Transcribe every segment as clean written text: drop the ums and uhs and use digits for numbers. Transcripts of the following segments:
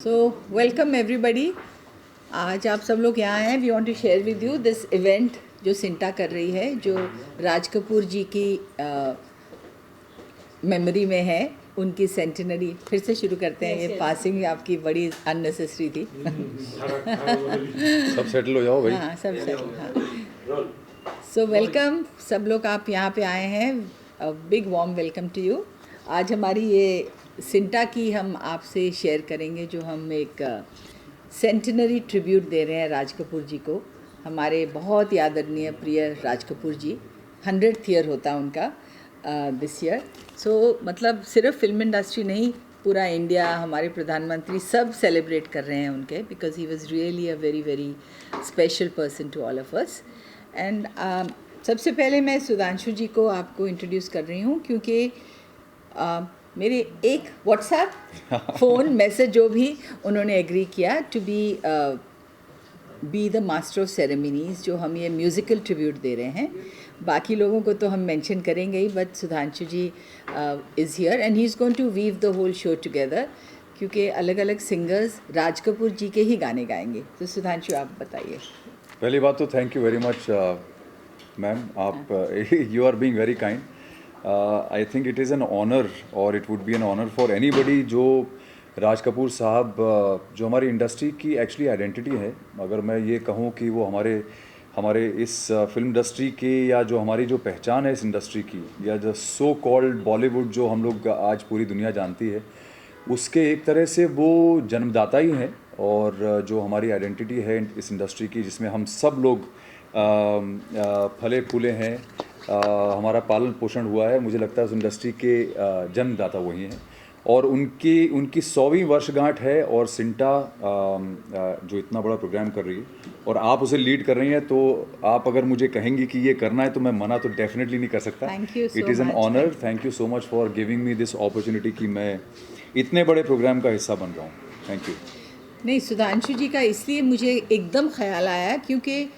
So welcome everybody. आज आप सब लोग यहाँ हैं। We want to share with you this event जो सिंटा कर रही है, जो राज कपूर जी की मेमोरी में है, उनकी सेंटिनरी। फिर से शुरू करते हैं। ये पासिंग आपकी बड़ी अननेसेसरी थी। सब सेटल हो जाओ भाई। हाँ, सब सेटल। हाँ, सो वेलकम सब लोग, आप यहाँ पे आए हैं। Big warm welcome to you. आज हमारी ये सिंटा की हम आपसे शेयर करेंगे, जो हम एक सेंटिनरी ट्रिब्यूट दे रहे हैं राज कपूर जी को। हमारे बहुत ही आदरणीय प्रिय राज कपूर जी, 100th ईयर होता उनका दिस ईयर। सो मतलब सिर्फ फिल्म इंडस्ट्री नहीं, पूरा इंडिया, हमारे प्रधानमंत्री सब सेलिब्रेट कर रहे हैं उनके, because he was really a very very special person to all of us. And सबसे पहले मैं सुधांशु जी को आपको इंट्रोड्यूस कर रही हूँ, क्योंकि मेरे एक व्हाट्सएप फ़ोन मैसेज जो भी उन्होंने एग्री किया to be the master of ceremonies, जो हम ये म्यूज़िकल ट्रिब्यूट दे रहे हैं। बाकी लोगों को तो हम मेंशन करेंगे ही, but Sudhanshu ji is here and he is going to weave the whole show together, क्योंकि अलग अलग सिंगर्स राज कपूर जी के ही गाने गाएंगे। तो सुधांशु, आप बताइए। पहली बात तो thank you very much ma'am, आप you are being very kind. I think it is an honour, और it would be an honour for anybody जो राज कपूर साहब जो हमारी इंडस्ट्री की एक्चुअली आइडेंटिटी है। अगर मैं ये कहूँ कि वो हमारे हमारे इस फिल्म इंडस्ट्री के, या जो हमारी जो पहचान है इस इंडस्ट्री की, या जो सो कॉल्ड बॉलीवुड जो हम लोग आज पूरी दुनिया जानती है, उसके एक तरह से वो जन्मदाता ही हैं। और जो हमारी आइडेंटिटी है इस इंडस्ट्री की, जिसमें हम सब लोग फले फूले हैं, हमारा पालन पोषण हुआ है, मुझे लगता है उस इंडस्ट्री के जन्मदाता वही हैं। और उनकी 100वीं वर्षगांठ है, और सिंटा जो इतना बड़ा प्रोग्राम कर रही है और आप उसे लीड कर रही हैं, तो आप अगर मुझे कहेंगी कि ये करना है तो मैं मना तो डेफिनेटली नहीं कर सकता। It is an honour. Thank you so much for giving me this opportunity कि मैं इतने बड़े प्रोग्राम का हिस्सा बन रहा हूँ। Thank you. नहीं, सुधांशु जी का इसलिए मुझे एकदम ख्याल आया, क्योंकि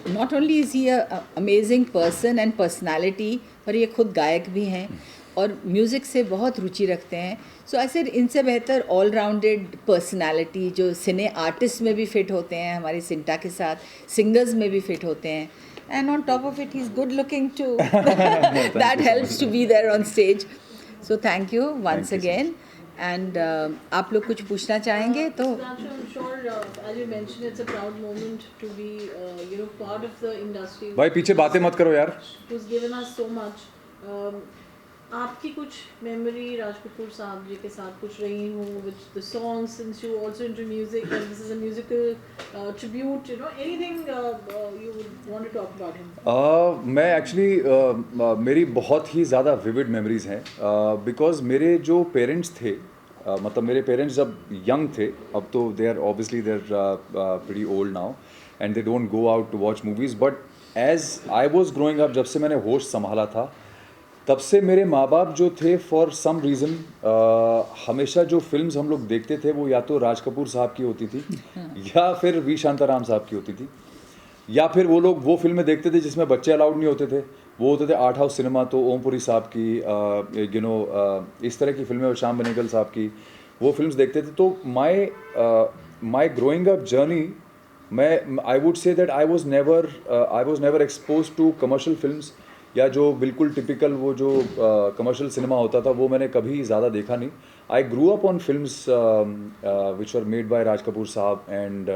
not only is he amazing person and personality, पर ये खुद गायक भी हैं और म्यूज़िक से बहुत रुचि रखते हैं। सो ऐसे इनसे बेहतर ऑल राउंडेड पर्सनालिटी जो सिने आर्टिस्ट में भी फिट होते हैं, हमारी सिंटा के साथ सिंगर्स में भी फिट होते हैं। And on top of it he is good looking too. That helps to be there on stage. So thank you once again. And आप लोग कुछ पूछना चाहेंगे तो? I'm sure, as you mentioned, it's a proud moment to be, part of the industry. भाई पीछे बातें मत करो यार। Who's given us so much. आपकी कुछ मेमोरी राज कपूर साहब जी के साथ कुछ रही हूँ with the songs, since you also into music and this is a musical tribute, anything you would want to talk about him? मैं एक्चुअली मेरी बहुत ही ज़्यादा विविड मेमोरीज हैं, बिकॉज मेरे जो पेरेंट्स थे, मतलब मेरे पेरेंट्स जब यंग थे, अब तो they are obviously they are pretty old now and they don't go out to watch movies, but as I was growing up, जब से मैंने होश संभाला था, तब से मेरे माँ बाप जो थे, फॉर सम रीज़न हमेशा जो फिल्म्स हम लोग देखते थे वो या तो राज कपूर साहब की होती थी या फिर वी शांताराम साहब की होती थी, या फिर वो लोग वो फिल्में देखते थे जिसमें बच्चे अलाउड नहीं होते थे, वो होते थे आर्ट हाउस सिनेमा, तो ओमपुरी साहब की इस तरह की फिल्में, और श्याम बेनेगल साहब की वो फिल्म्स देखते थे। तो माई ग्रोइंग अप जर्नी, मैं I would say that I was never expose to commercial films, या जो बिल्कुल टिपिकल वो जो कमर्शियल सिनेमा होता था वो मैंने कभी ज़्यादा देखा नहीं। I grew up on films which are made by Raj Kapoor साहब, एंड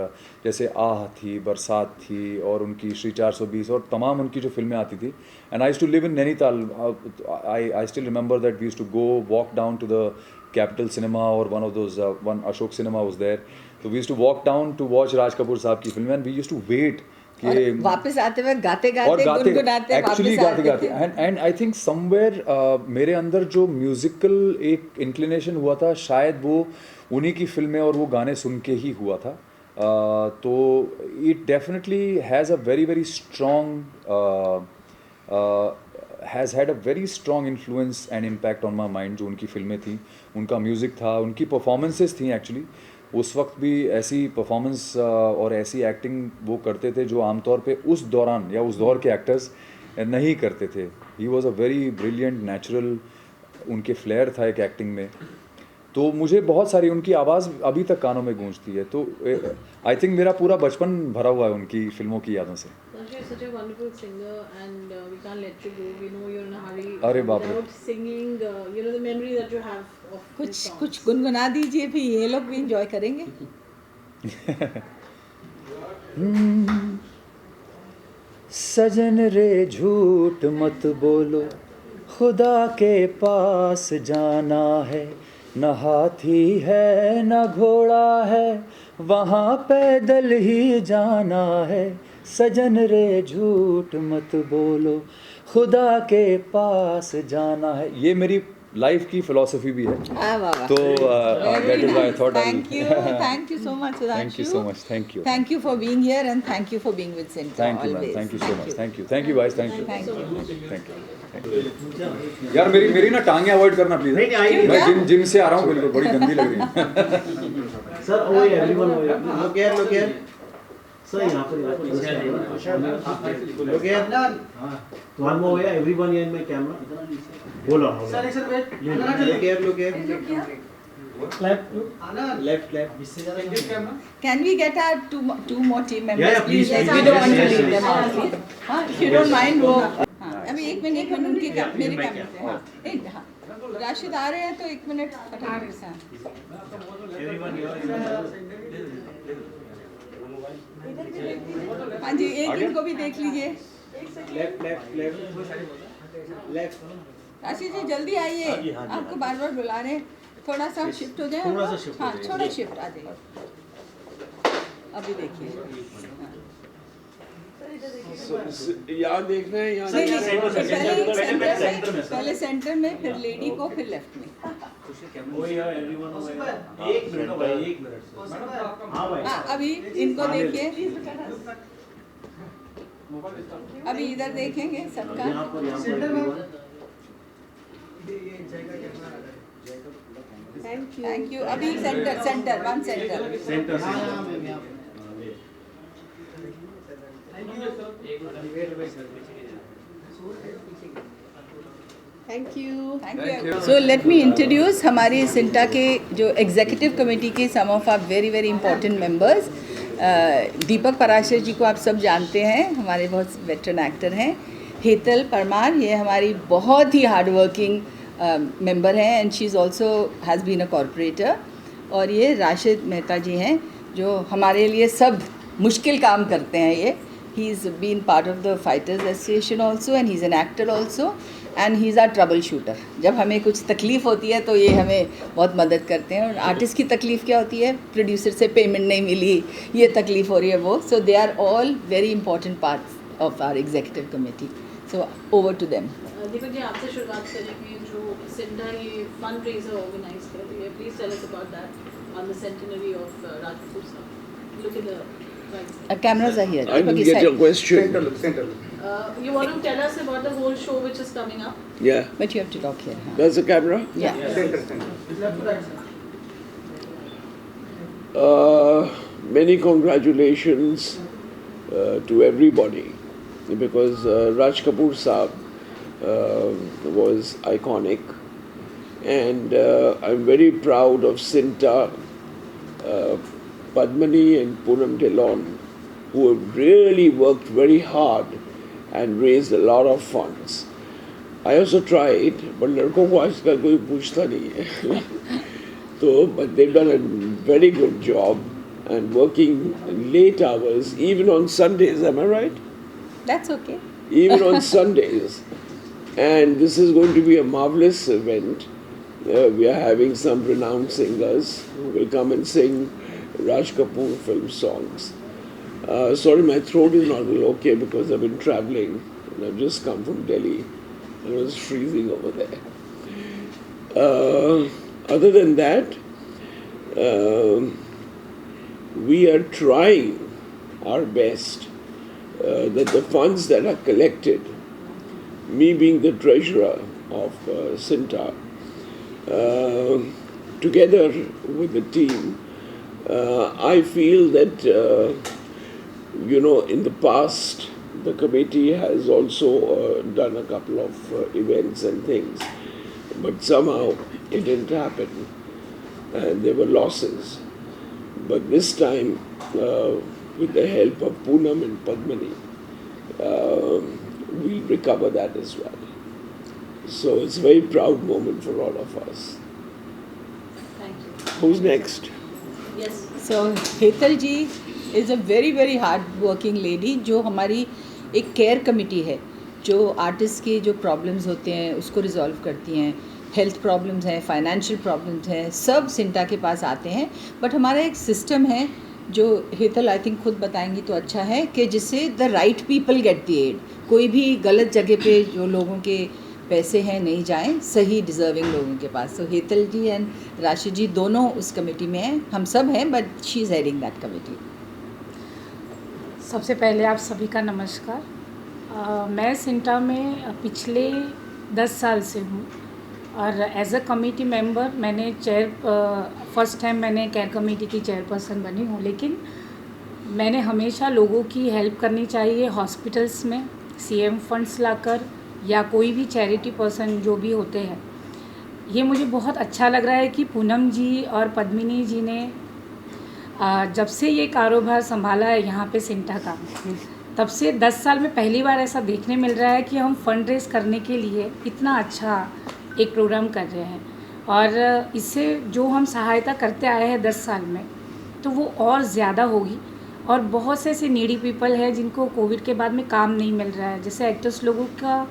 जैसे आह थी, बरसात थी, और उनकी श्री 420 और तमाम उनकी जो फिल्में आती थी। And I used to live in Nainital. I still remember that we used to go walk down to the Capitol cinema, और one Ashok cinema was there, तो we used to walk down to watch Raj Kapoor साहब की फिल्म, and we used to wait और वापस आते वक्त गाते गुनगुनाते एक्चुअली गाते। एंड आई थिंक समवेयर मेरे अंदर जो म्यूजिकल एक इंक्लिनेशन हुआ था, शायद वो उन्हीं की फिल्में और वो गाने सुन के ही हुआ था। तो it definitely has a very very strong has had a very strong influence and impact on my mind. जो उनकी फिल्में थी, उनका म्यूज़िक था, उनकी परफॉर्मेंसेस थी, एक्चुअली उस वक्त भी ऐसी परफॉर्मेंस और ऐसी एक्टिंग वो करते थे जो आमतौर पे उस दौरान या उस दौर के एक्टर्स नहीं करते थे। He was a very brilliant natural, उनके फ्लेयर था एक एक्टिंग में। तो मुझे बहुत सारी उनकी आवाज़ अभी तक कानों में गूंजती है। तो आई थिंक मेरा पूरा बचपन भरा हुआ है उनकी फिल्मों की यादों से। You're such a wonderful singer, and we can't let you go. We know you're in a hurry. अरे बाप रे। Without singing, the memory that you have of these कुछ songs. कुछ गुनगुना दीजिए, फिर ये लोग भी इंजॉय करेंगे। सजन रे झूठ मत बोलो, खुदा के पास जाना है, न हाथी है न घोड़ा है, वहाँ पैदल ही जाना है। सजन रे झूठ मत बोलो, खुदा के पास जाना है। ये मेरी लाइफ की फिलॉसफी भी है। तो that is why I thought thank you so much, Sudhanshu. Thank you so much. Thank you. Thank you for being here and thank you for being with Sinta. Thank you, man. always. Thank you so much. Thank you. Thank you, guys. Thank you. Thank you. Thank you. यार मेरी ना टांगे avoid करना please. मैं gym से आ रहा हूँ, बिल्कुल बड़ी गंदी लग रही है। सर ओए एवरीवन ओए लोग यार सर यहाँ पर लोग यार वन मोर ओए everyone here in my camera बोलो सर वेट लोग यार left Can we get our two more team members? Yeah, please, Like, please, we don't want to yes, leave yes, them out, please. हाँ, if you don't mind वो अभी एक minute उनके मेरे कैमरे पे। हाँ एक हाँ राशिद आ रहे हैं तो एक मिनट फटाफट से। हाँ जी, एक इनको भी देख लीजिए। लेफ्ट राशिद जी जल्दी आइए, आपको बार बार बुला रहे हैं। थोड़ा सा शिफ्ट हो जाए। थोड़ा सा shift हो हाँ जाए। थोड़ा शिफ्ट आ जाइए। अभी देखिए यहाँ देखना है, यहाँ नहीं देखना है। पहले सेंटर में फिर लेडी को फिर लेफ्ट में। ओए यार एवरीवन ओए एक मिनट भाई हाँ भाई हाँ अभी इनको देखिए, अभी इधर देखेंगे सबका। यहाँ पर everyone थैंक यू। अभी centre one centre. Centre Thank you. Thank you. So let me introduce हमारी सिंटा के जो एग्जीक्यूटिव कमेटी के some of our very very important members. Deepak Parashar ji को आप सब जानते हैं, हमारे बहुत वेटरन एक्टर हैं। हेतल परमार, ये हमारी बहुत ही हार्ड वर्किंग मेंबर हैं and she is also has been a corporator. और ये राशिद मेहता जी हैं जो हमारे लिए सब मुश्किल काम करते हैं। ये he is been part of the fighters association also and he is an actor also and he is our trouble shooter. जब हमें कुछ तकलीफ़ होती है तो ये हमें बहुत मदद करते हैं। और आर्टिस्ट की तकलीफ़ क्या होती है, प्रोड्यूसर से पेमेंट नहीं मिली, ये तकलीफ़ हो रही है वो। So they are all very important parts of our executive committee. So over to them. Deepak ji आपसे शुरुआत करेंगे। जो सिंटा ये फंड रेजर ऑर्गेनाइज कर रही है, please tell us about that on the centenary of Raj Kapoor साहब। Look in the right. Cameras are here. I didn't get your question. You want to tell us about the whole show which is coming up? Yeah. But you have to talk here. हाँ. That's the camera. Yeah. Many congratulations to everybody because Raj Kapoor Saab was iconic, and I'm very proud of Sinta, Padmani and Poonam Dillon, who have really worked very hard and raised a lot of funds. I also tried, but लड़कों को आजकल कोई पूछता नहीं है. So, but they've done a very good job and working late hours, even on Sundays. Am I right? That's okay. Even on Sundays. And this is going to be a marvelous event. We are having some renowned singers who will come and sing Raj Kapoor film songs. Sorry, my throat is not okay because I've been traveling and I've just come from Delhi. It was freezing over there. Other than that, we are trying our best that the funds that are collected, me being the treasurer of Sinta, together with the team, I feel that, in the past, the committee has also done a couple of events and things, but somehow it didn't happen. and there were losses. But this time, with the help of Poonam and Padmini, we'll recover that as well. So it's a very proud moment for all of us. Thank you. Who's next? Yes. So Hetal ji is a very very hard working lady, जो हमारी एक care committee है जो artist के जो problems होते हैं उसको रिजॉल्व करती हैं. हेल्थ प्रॉब्लम्स हैं, फाइनेंशियल प्रॉब्लम्स हैं, सब सिंटा के पास आते हैं. बट हमारा एक सिस्टम है जो हेतल आई थिंक खुद बताएंगी तो अच्छा है, कि जिससे the right people get the aid. कोई भी गलत जगह पे जो लोगों के पैसे हैं नहीं जाएं, सही डिज़र्विंग लोगों के पास. तो हेतल जी एंड राशि जी दोनों उस कमेटी में हैं. हम सब हैं, but she is heading that committee. सबसे पहले आप सभी का नमस्कार. मैं सिंटा में पिछले 10 साल से हूँ और एज अ कमेटी मेंबर मैंने फर्स्ट टाइम मैंने केयर कमेटी की चेयरपर्सन बनी हूँ. लेकिन मैंने हमेशा लोगों की हेल्प करनी चाहिए. हॉस्पिटल्स में CM फंड्स लाकर या कोई भी चैरिटी पर्सन जो भी होते हैं, ये मुझे बहुत अच्छा लग रहा है कि पूनम जी और पद्मिनी जी ने जब से ये कारोबार संभाला है यहाँ पे सिंटा का, तब से 10 साल में पहली बार ऐसा देखने मिल रहा है कि हम फंड रेज करने के लिए इतना अच्छा एक प्रोग्राम कर रहे हैं. और इससे जो हम सहायता करते आए हैं 10 साल में, तो वो और ज़्यादा होगी. और बहुत से ऐसे नीडी पीपल हैं जिनको कोविड के बाद में काम नहीं मिल रहा है. जैसे एक्टर्स लोगों का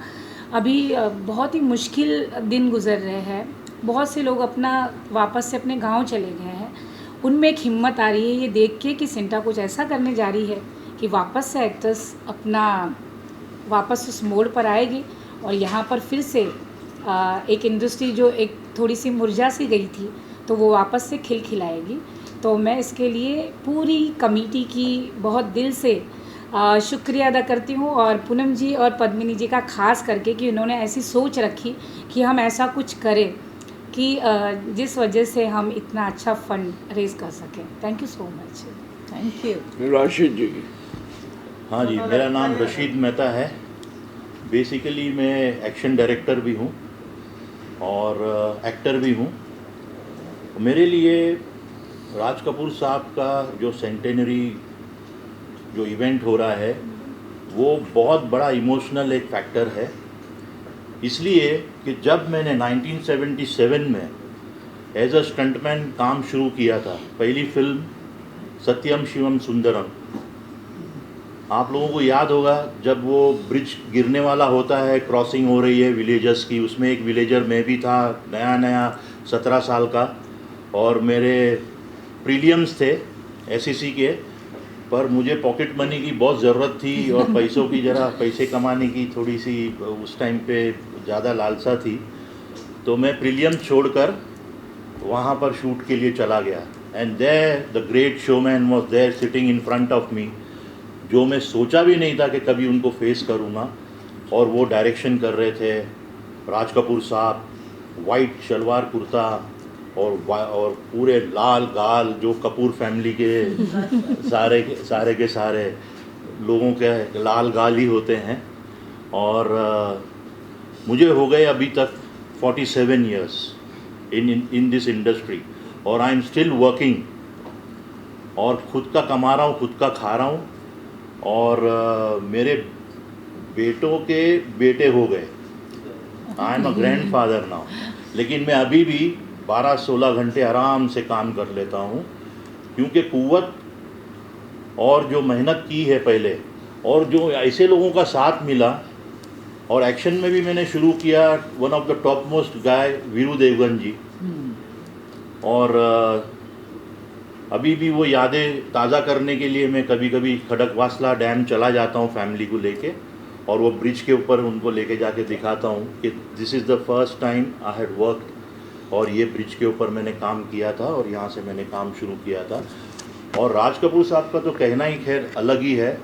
अभी बहुत ही मुश्किल दिन गुजर रहे हैं. बहुत से लोग अपना वापस से अपने गांव चले गए हैं. उनमें एक हिम्मत आ रही है ये देख के कि सिंटा कुछ ऐसा करने जा रही है कि वापस से एक्टर्स अपना वापस उस मोड़ पर आएगी और यहाँ पर फिर से एक इंडस्ट्री जो एक थोड़ी सी मुरझा सी गई थी, तो वो वापस से खिलाएगी. तो मैं इसके लिए पूरी कमेटी की बहुत दिल से शुक्रिया अदा करती हूँ. और पूनम जी और पद्मिनी जी का खास करके कि उन्होंने ऐसी सोच रखी कि हम ऐसा कुछ करें कि जिस वजह से हम इतना अच्छा फंड रेज कर सकें. Thank you so much. Thank you. Rashid ji. हाँ जी, मेरा नाम रशीद मेहता है. बेसिकली मैं एक्शन डायरेक्टर भी हूँ और एक्टर भी हूँ. मेरे लिए राज कपूर साहब का जो सेंटेनरी जो इवेंट हो रहा है वो बहुत बड़ा इमोशनल एक फैक्टर है. इसलिए कि जब मैंने 1977 में एज अ स्टंटमैन काम शुरू किया था, पहली फिल्म सत्यम शिवम सुंदरम, आप लोगों को याद होगा जब वो ब्रिज गिरने वाला होता है, क्रॉसिंग हो रही है विलेजर्स की, उसमें एक विलेजर मैं भी था, नया 17 साल का, और मेरे प्रीलियम्स थे SEC के, पर मुझे पॉकेट मनी की बहुत ज़रूरत थी और पैसों की पैसे कमाने की थोड़ी सी उस टाइम पे ज़्यादा लालसा थी. तो मैं प्रीलियम छोड़कर वहाँ पर शूट के लिए चला गया. And there the great showman was there sitting in front of me, जो मैं सोचा भी नहीं था कि कभी उनको फेस करूँगा. और वो डायरेक्शन कर रहे थे राज कपूर साहब, वाइट शलवार कुर्ता और पूरे लाल गाल, जो कपूर फैमिली के सारे लोगों के लाल गाल ही होते हैं. और मुझे हो गए अभी तक 47 years इन दिस इंडस्ट्री और आई एम स्टिल वर्किंग, और खुद का कमा रहा हूँ, खुद का खा रहा हूँ. और मेरे बेटों के बेटे हो गए. आई am a grand father now. लेकिन मैं अभी भी 12-16 घंटे आराम से काम कर लेता हूँ, क्योंकि कुव्वत और जो मेहनत की है पहले, और जो ऐसे लोगों का साथ मिला. और एक्शन में भी मैंने शुरू किया, one of the top most guy Veeru Devgan ji. और अभी भी वो यादें ताज़ा करने के लिए मैं कभी कभी खड़कवासला डैम चला जाता हूँ फैमिली को लेके, और वो ब्रिज के ऊपर उनको लेके जाके दिखाता हूँ कि this is the first time I had worked. और ये ब्रिज के ऊपर मैंने काम किया था और यहाँ से मैंने काम शुरू किया था. और राज कपूर साहब का तो कहना ही खैर अलग ही है.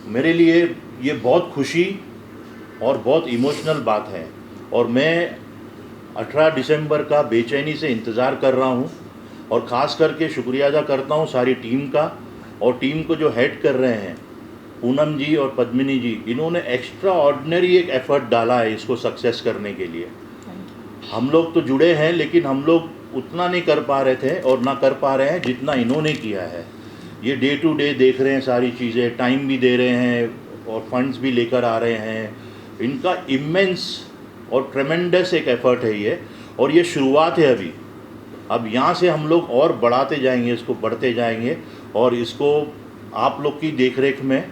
मेरे लिए ये बहुत खुशी और बहुत इमोशनल बात है. और मैं 18 दिसंबर का बेचैनी से इंतज़ार कर रहा हूँ. और ख़ास करके शुक्रिया अदा करता हूँ सारी टीम का, और टीम को जो हेड कर रहे हैं पूनम जी और पद्मिनी जी, इन्होंने एक्स्ट्रा ऑर्डिनरी एक एफर्ट डाला है इसको सक्सेस करने के लिए. हम लोग तो जुड़े हैं, लेकिन हम लोग उतना नहीं कर पा रहे थे और ना कर पा रहे हैं जितना इन्होंने किया है। ये डे टू डे देख रहे हैं सारी चीज़ें, टाइम भी दे रहे हैं और फंड्स भी लेकर आ रहे हैं। इनका इमेंस और ट्रेमेंडस एक एफर्ट है ये, और ये शुरुआत है अभी। अब यहाँ से हम लोग और बढ़ाते जाएंगे, इसको बढ़ते जाएंगे, और इसको आप लोग की देखरेख में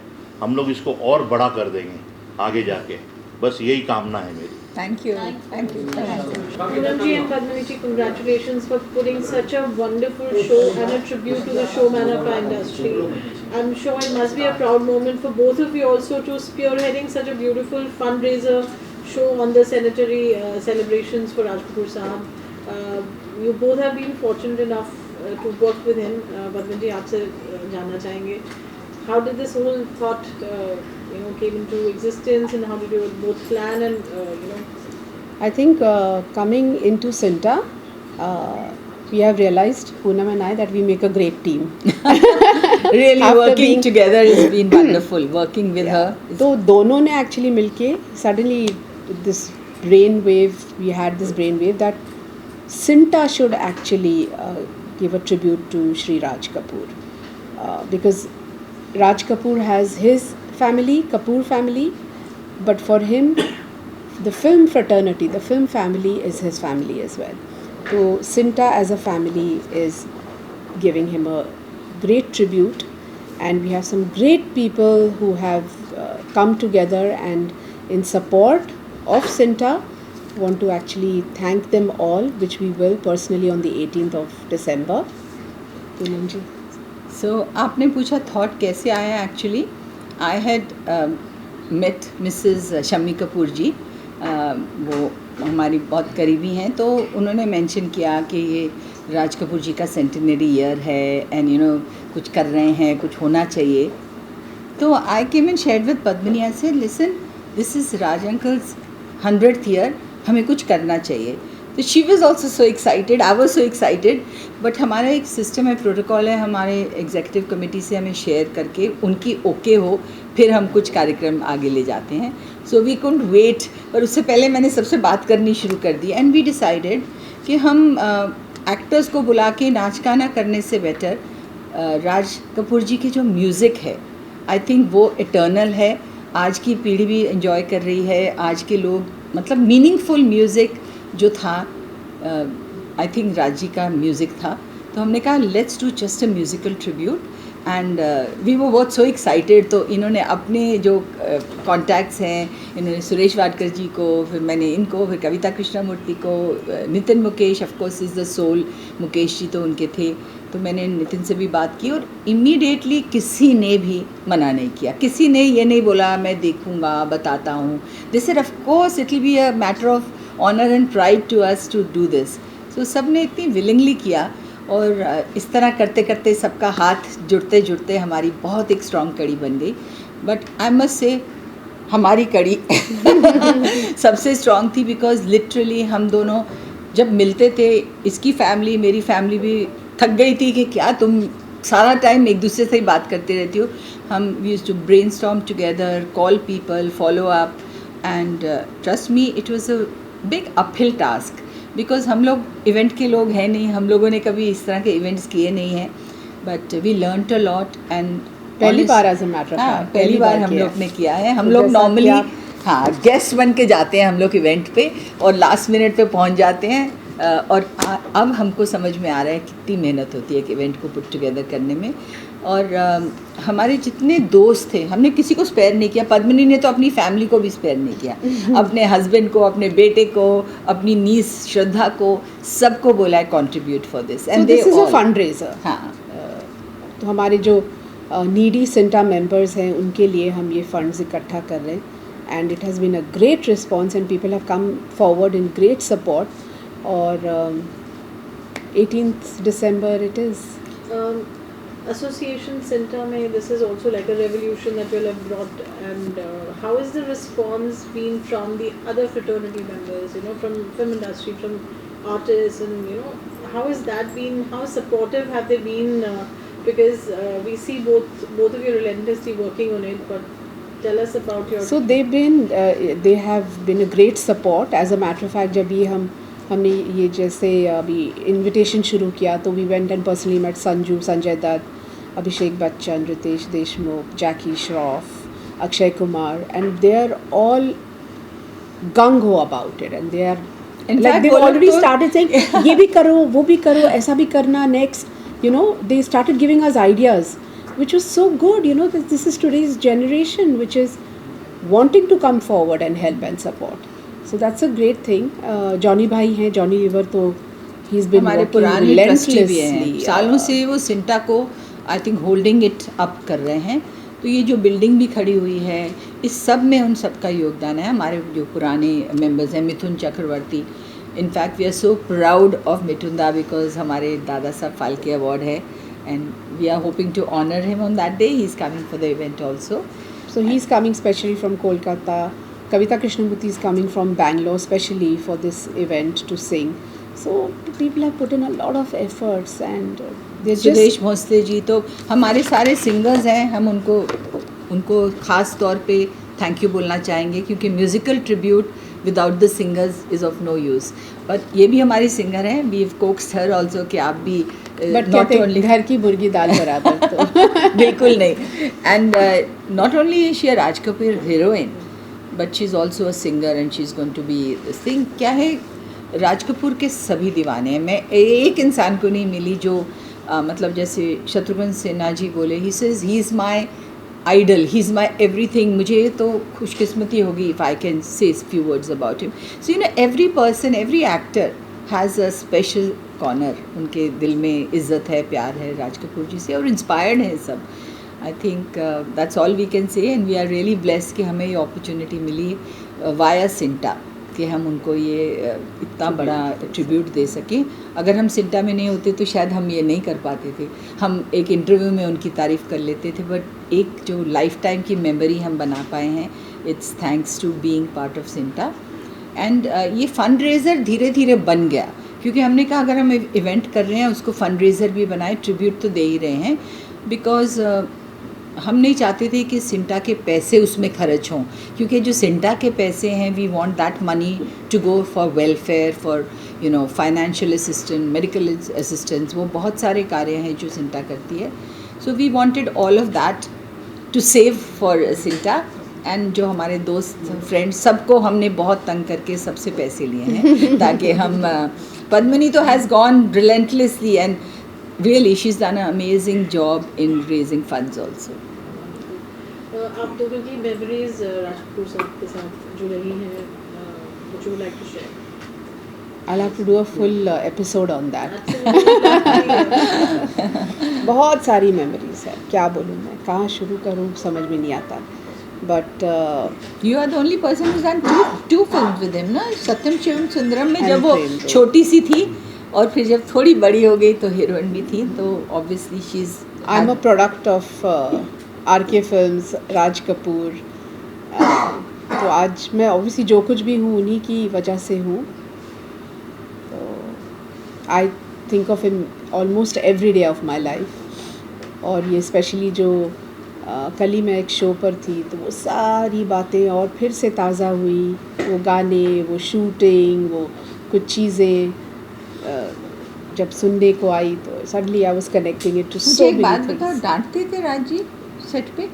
हम लोग इसको और बड़ा कर देंगे आगे जाके। बस यही कामना है मेरी। Thank you, thank you. Poonam ji and Padmini ji, congratulations for putting such a wonderful show and a tribute to the showman of our industry. I'm sure it must be a proud moment for both of you also to spearheading such a beautiful fundraiser show on the centenary celebrations for Raj Kapoor Sahab. You both have been fortunate enough to work with him. Padmini ji, आपसे जानना चाहेंगे, how did this whole thought came into existence, and how did you both plan and I think coming into Cinta, we have realized, Poonam and I, that we make a great team. Really After working being- together has been wonderful. Working with her. तो दोनों ने actually मिलके suddenly this brain wave, we had this brain wave that Cinta should actually give a tribute to Shri Raj Kapoor, because Raj Kapoor has his family, Kapoor family, but for him, the film fraternity, the film family is his family as well. So Cinta as a family is giving him a great tribute, and we have some great people who have come together and in support of Cinta. Want to actually thank them all, which we will personally on the 18th of December. Poonam ji. So आपने पूछा thought कैसे आया। Actually I had met Mrs Shammi Kapoor ji, वो हमारी बहुत करीबी हैं, तो उन्होंने मेंशन किया कि ये राज कपूर जी का सेंटिनरी ईयर है एंड कुछ कर रहे हैं, कुछ होना चाहिए। तो I came and shared with Padmini, I said listen, this is Raj uncle's 100th year, हमें कुछ करना चाहिए। तो she was also so excited, I was so excited, but हमारा एक सिस्टम है, प्रोटोकॉल है हमारे एग्जीक्यूटिव कमेटी से, हमें शेयर करके उनकी ओके हो फिर हम कुछ कार्यक्रम आगे ले जाते हैं। सो वी कुडंट वेट, पर उससे पहले मैंने सबसे बात करनी शुरू कर दी एंड वी डिसाइडेड कि हम एक्टर्स को बुला के नाच गाना करने से बेटर राज कपूर जी की जो म्यूज़िक है, आई थिंक वो इटर्नल है, आज की पीढ़ी भी एंजॉय कर रही है, आज के लोग, मतलब मीनिंगफुल म्यूज़िक जो था, आई थिंक राज जी का म्यूज़िक था। तो हमने कहा let's do just a musical tribute and we वो बहुत सो एक्साइटेड। तो इन्होंने अपने जो कॉन्टैक्ट्स हैं, इन्होंने सुरेश वाडकर जी को, फिर मैंने इनको, फिर कविता कृष्णमूर्ति को, Nitin Mukesh, of course is the soul, Mukesh ji तो उनके थे, तो मैंने नितिन से भी बात की और इमीडिएटली किसी ने भी मना नहीं किया, किसी ने ये नहीं बोला मैं देखूँगा, बताता हूँ। This is of course it will be a matter of honour and pride to us to do this. So सब ने इतनी विलिंगली किया और इस तरह करते करते सबका हाथ जुड़ते जुड़ते हमारी बहुत एक स्ट्रॉन्ग कड़ी बन गई। बट आई मस्ट से हमारी कड़ी सबसे स्ट्रॉन्ग थी, बिकॉज लिटरली हम दोनों जब मिलते थे, इसकी फैमिली मेरी फैमिली भी थक गई थी कि क्या तुम सारा टाइम एक दूसरे से ही बात करते रहती हो। हम we used to brainstorm together, call people, follow up, and trust me it was a big uphill task, because हम लोग इवेंट के लोग हैं नहीं, हम लोगों ने कभी इस तरह के इवेंट्स किए नहीं हैं, but we learn a lot. And पहली बार एज अ मैटर, हाँ पहली बार हम लोग ने किया है। हम लोग नॉर्मली हाँ गेस्ट बन के जाते हैं हम लोग इवेंट पे और लास्ट मिनट पे पहुंच जाते हैं, और अब हमको समझ में आ रहा है कितनी मेहनत होती है एक इवेंट को पुट टुगेदर करने में। और हमारे जितने दोस्त थे हमने किसी को स्पेयर नहीं किया। पद्मिनी ने तो अपनी फैमिली को भी स्पेयर नहीं किया, अपने हस्बैंड को, अपने बेटे को, अपनी नीस श्रद्धा को, सबको बोला है contribute for this and this is a fundraiser. हाँ, तो हमारे जो नीडी सिंटा मेंबर्स हैं उनके लिए हम ये फंड्स इकट्ठा कर रहे हैं, and it has been a great response and people have come forward in great support. और 18th December it is. Association Cinta mein, this is also like a revolution that will have brought, and how is the response been from the other fraternity members, from film industry, from artists, and how has that been, how supportive have they been, because we see both of you relentlessly working on it, but tell us about your... So they have been a great support. As a matter of fact, जब ये हम हमने ये जैसे अभी invitation शुरू किया तो we went and personally met Sanju, Sanjay Dutt, Abhishek Bachchan, Riteish Deshmukh, Jackie Shroff, Akshay Kumar, and they are all gung ho about it, and they are like they've already started saying ये भी करो, वो भी करो, ऐसा भी करना next, you know, they started giving us ideas which was so good, you know, that this is today's generation which is wanting to come forward and help and support, so that's a great thing. Johnny भाई हैं, Johnny Weaver, तो he's been हमारे working पुराने trustee भी हैं, relentlessly, सालों से वो सिंटा को I think holding it up कर रहे हैं. तो ये जो बिल्डिंग भी खड़ी हुई है, इस सब में उन सब का योगदान है. हमारे जो पुराने मेंबर्स हैं, Mithun Chakraborty, in fact we are so proud of Mithun da because हमारे दादा साहब फाल्के अवार्ड है, and we are hoping to honour him on that day. He is coming for the event also. so he's coming specially from Kolkata. Kavita Krishnamurthy is coming from Bangalore specially for this event to sing. So people have put in a lot of efforts, and they're Sudesh just Bhosle ji तो हमारे सारे singers हैं. हम उनको ख़ास तौर पे thank you बोलना चाहेंगे, क्योंकि musical tribute without the singers is of no use. But ये भी हमारी सिंगर हैं, we have coaxed her also कि आप भी but नॉट कहते ओनली घर की मुर्गी दाल बराबर तो बिल्कुल नहीं. एंड नॉट ओनली शी है Raj Kapoor heroine, but she is also a singer and she is going to be sing. क्या है, राज कपूर के सभी दीवाने हैं. मैं एक इंसान को नहीं मिली जो मतलब जैसे शत्रुघ्न सिन्हा जी बोले, he says he is my idol, he is my everything. मुझे तो खुशकिस्मती होगी if I can say few words about him. So you know every person, every actor has a special corner. उनके दिल में इज़्ज़त है, प्यार है राज कपूर जी से, और इंस्पायर्ड हैं सब. I think that's all we can say, and we are really blessed कि हमें ये अपॉर्चुनिटी मिली वाया सिंटा कि हम उनको ये इतना बड़ा ट्रिब्यूट दे सकें. अगर हम सिंटा में नहीं होते तो शायद हम ये नहीं कर पाते थे. हम एक इंटरव्यू में उनकी तारीफ़ कर लेते थे, बट एक जो लाइफ टाइम की मेमोरी हम बना पाए हैं, it's thanks to being part of CINTAA. And ये फंड रेज़र धीरे धीरे बन गया, क्योंकि हमने कहा अगर हम इवेंट कर रहे हैं उसको फंड रेज़र भी बनाए, ट्रिब्यूट तो दे ही रहे हैं. बिकॉज हम नहीं चाहते थे कि सिंटा के पैसे उसमें खर्च हों, क्योंकि जो सिंटा के पैसे हैं we want that money to go for welfare, for you know financial assistant, medical assistance, वो बहुत सारे कार्य हैं जो सिंटा करती है. So we wanted all of that to save for CINTAA. And जो हमारे दोस्त फ्रेंड्स सबको हमने बहुत तंग करके सबसे पैसे लिए हैं ताकि हम पद्मिनी तो has gone relentlessly and really she's done an amazing job in raising funds also. आप दोनों की मेमोरीज राज कपूर साहब के साथ जो रही हैं, which you would like to share? I'll have to do a full episode on that. बहुत सारी मेमोरीज है, क्या बोलूँ मैं, कहाँ शुरू करूँ समझ में नहीं आता. But you are the only person who's done two films with him, ना? सत्यम शिवम सुंदरम में जब वो Prem Roy. छोटी सी थी, और फिर जब थोड़ी बड़ी हो गई तो हीरोइन भी थी. तो obviously she is I am a product of RK films, Raj Kapoor. तो आज मैं ऑब्वियसली जो कुछ भी हूँ उन्हीं की वजह से हूँ. तो I think of him almost every day of my life. और ये स्पेशली जो कल ही मैं एक शो पर थी तो वो सारी बातें और फिर से ताज़ा हुई. वो गाने, वो शूटिंग, वो कुछ चीज़ें जब सुनने को आई तो suddenly I was connecting it to so मुझे एक मेनी बात थिंग्स. बताओ, डांटते थे राज जी सेट पे?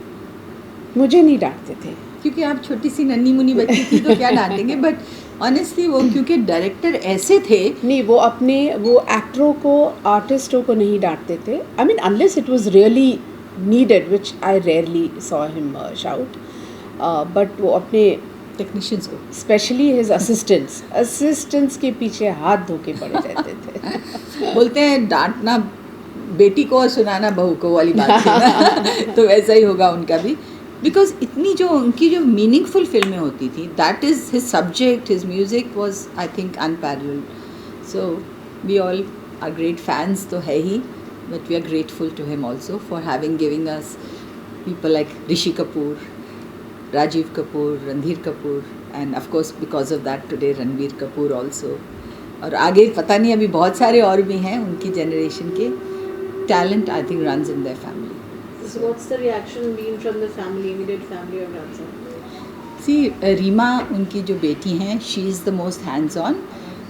मुझे नहीं डांटते थे, क्योंकि आप छोटी सी नन्ही मुन्नी बच्ची थी तो क्या डांटेंगे. बट ऑनेस्टली वो क्योंकि डायरेक्टर ऐसे थे, नहीं वो अपने वो एक्टरों को, आर्टिस्टों को नहीं डांटते थे. I mean unless it was really needed, which I rarely saw him shout. But वो अपने टेक्नीशियंस को, स्पेशली हिज असिस्टेंट्स के पीछे हाथ धो के पड़े रहते थे. बोलते हैं डांटना बेटी को और सुनाना बहू को वाली बात थी ना. तो वैसा ही होगा उनका भी, बिकॉज इतनी जो उनकी जो मीनिंगफुल फिल्में होती थी, that is his subject, his music was I think unparalleled. So we all are great fans तो है ही, but we are grateful to him also for having giving us people like Rishi Kapoor, Rajiv Kapoor, Randhir Kapoor, and of course because of that today Ranbir Kapoor also. और आगे पता नहीं, अभी बहुत सारे और भी हैं उनकी जनरेशन के. Talent I think runs in their family. So what's the reaction been from the family, immediate family of Ransa? See, Reema उनकी जो बेटी हैं, she is the most hands on.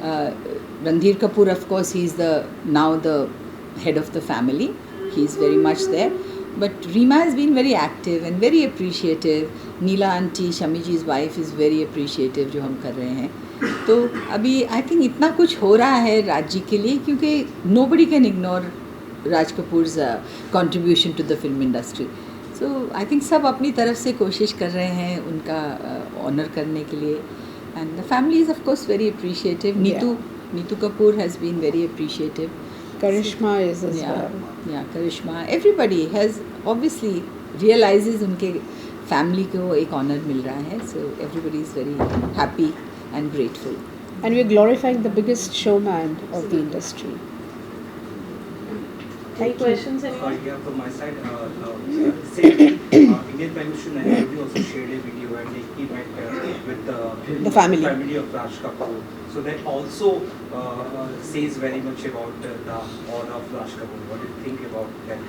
Randhir Kapoor, of course, he's now the head of the family. He's very much there. But Reema has been very active and very appreciative. Neela auntie, Shami ji's wife, is very appreciative जो हम कर रहे हैं. तो अभी I think इतना कुछ हो रहा है राज जी के लिए, क्योंकि nobody can ignore Raj Kapoor's contribution to the film industry. So I think सब अपनी तरफ से कोशिश कर रहे हैं उनका honor करने के लिए. And the family is of course very appreciative. Neetu Kapoor has been very appreciative. Karishma is as well. Yeah, Karishma. Everybody has obviously realizes उनके family को एक honor मिल रहा है. So everybody is very happy and grateful. And we're glorifying the biggest showman of the industry. Any questions, anyone? Yeah, from my side, Indian Prime Minister Narendra Modi also shared a video and he met with The family of Raj Kapoor. So that also says very much about the honor of Raj Kapoor. What do you think about that?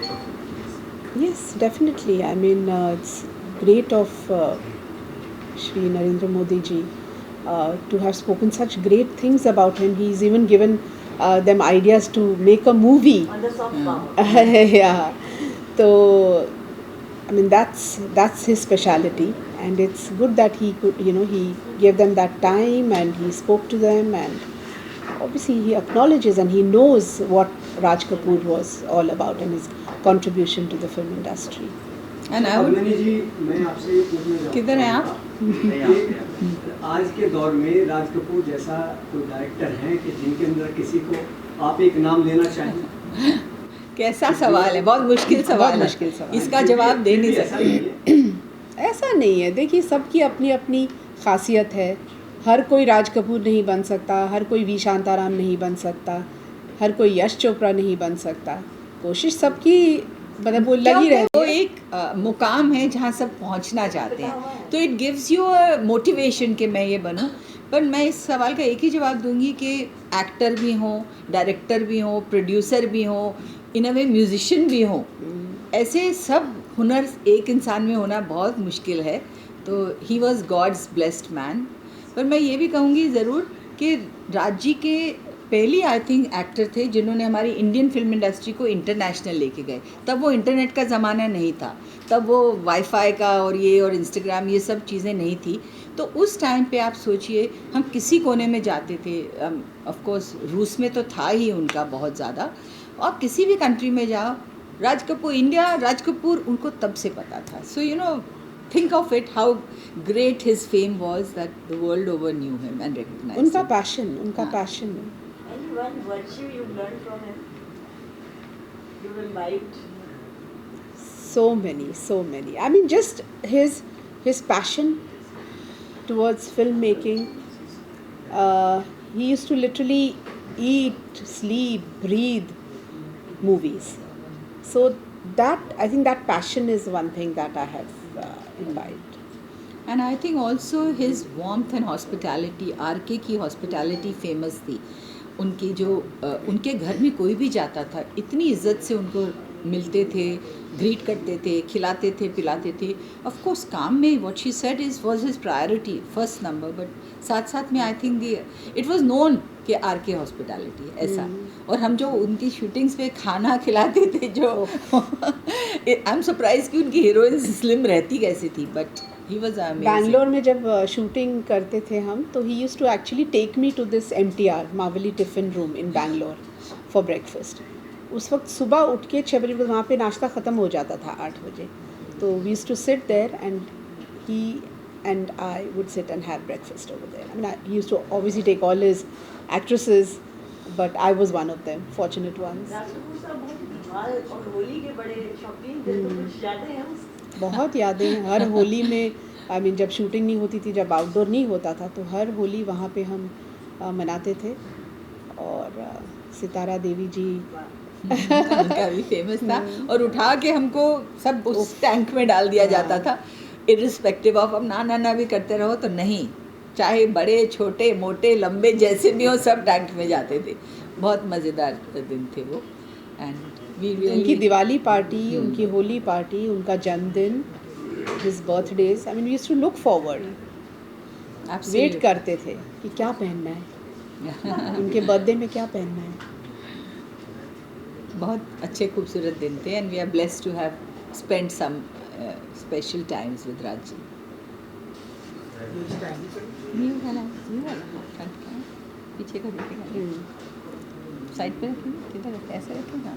Yes, definitely. I mean, it's great of Shri Narendra Modi ji to have spoken such great things about him. He's even given them ideas to make a movie. On the soft power. Yeah. So, I mean, that's his speciality, and it's good that he could, he gave them that time and he spoke to them, and obviously he acknowledges and he knows what Raj Kapoor was all about and his contribution to the film industry. And I would. जी मैं आपसे ये पूछना चाहता हूं किधर हैं आप? कि आज के दौर में राज कपूर जैसा कोई डायरेक्टर है कि जिनके अंदर किसी को आप एक नाम लेना चाहें? कैसा सवाल है, बहुत मुश्किल सवाल है. इसका जवाब दे नहीं सकते. ऐसा नहीं है. देखिए, सबकी अपनी अपनी खासियत है. हर कोई राज कपूर नहीं बन सकता, हर कोई वी शांताराम नहीं बन सकता, हर कोई यश चोपड़ा नहीं बन सकता. कोशिश सबकी मतलब वो लगी रहती है. वो एक मुकाम है जहाँ सब पहुँचना चाहते हैं, तो it gives you a motivation कि मैं ये बनूं. पर मैं इस सवाल का एक ही जवाब दूंगी कि एक्टर भी हों, डायरेक्टर भी हों, प्रोड्यूसर भी हों, इन अ वे म्यूजिशियन भी हों, ऐसे सब हुनर एक इंसान में होना बहुत मुश्किल है. तो he was God's blessed man. पर मैं ये भी कहूँगी ज़रूर कि राज जी के पहली आई थिंक एक्टर थे जिन्होंने हमारी इंडियन फिल्म इंडस्ट्री को इंटरनेशनल लेके गए. तब वो इंटरनेट का ज़माना नहीं था, तब वो वाईफाई का और इंस्टाग्राम ये सब चीज़ें नहीं थी. तो उस टाइम पे आप सोचिए, हम किसी कोने में जाते थे. ऑफ कोर्स रूस में तो था ही उनका बहुत ज़्यादा, और किसी भी कंट्री में जाओ, राज कपूर इंडिया, राज कपूर उनको तब से पता था. सो think of it, how great his fame was that the world over knew him and recognized उनका him. उनका passion. Any one virtue you learned from him? You imbibed? So many. I mean, just his passion towards filmmaking. He used to literally eat, sleep, breathe movies. So I think that passion is one thing that I have imbibed. And I think also his warmth and hospitality. RK की hospitality famous थी. उनकी जो उनके घर में कोई भी जाता था, इतनी इज्जत से उनको मिलते थे, ग्रीट करते थे, खिलाते थे, पिलाते थे. ऑफ कोर्स काम में what she said was his priority, first number. But साथ साथ में आई थिंक इट वाज नोन कि RK हॉस्पिटैलिटी ऐसा. और हम जो उनकी शूटिंग्स पे खाना खिलाते थे, जो आई एम सरप्राइज कि उनकी हीरोइन स्लिम रहती कैसे थी. But he was amazing. Bangalore में जब शूटिंग करते थे हम, तो he used to actually take me to this MTR Mavalli tiffin room in Bangalore for breakfast. उस वक्त सुबह उठ के 6 बजे वहाँ पे नाश्ता ख़त्म हो जाता था 8 बजे. तो we used to sit there and he and I would sit and have breakfast over there. I mean, he used to obviously take all his actresses, but I was one of them, fortunate ones. बहुत यादें हैं. हर होली में, I mean, जब shooting नहीं होती थी, जब outdoor नहीं होता था, तो हर होली वहाँ पे हम मनाते थे. और सितारा देवी जी उनका भी फेमस था, और उठा के हमको सब उस टैंक में डाल दिया जाता था, इरिस्पेक्टिव ऑफ. अब ना भी करते रहो तो नहीं, चाहे बड़े छोटे मोटे लंबे जैसे भी हो, सब टैंक में जाते थे. बहुत मज़ेदार दिन थे वो. एंड उनकी दिवाली पार्टी, उनकी होली पार्टी, उनका जन्मदिन, his birthdays, I mean we used to look forward. Wait करते थे कि क्या पहनना है, उनके बर्थडे में क्या पहनना है? बहुत अच्छे खूबसूरत दिन थे and we are blessed to have spend some special times with Raj ji. ये वाला फ्रंट का पीछे का देखेगा, साइड पे रखेंगे, किधर रखें, ऐसे रखेगा।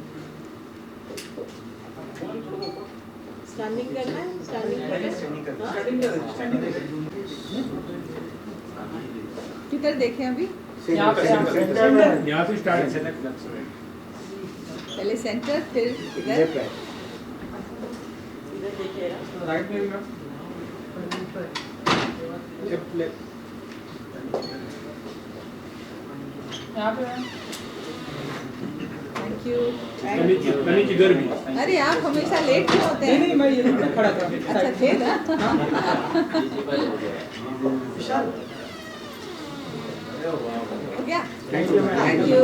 स्टैंडिंग करना है, स्टैंडिंग करना है। किधर देखें अभी? यहाँ पे स्टार्ट। पहले सेंटर, फिर इधर। राइट में मैम। यहाँ पे थैंक यू। मैंने जिगर भी। अरे आप हमेशा लेट क्यों होते हैं? नहीं मैं ये खड़ा था। अच्छा थे ना। हो गया। Thank you. Thank you.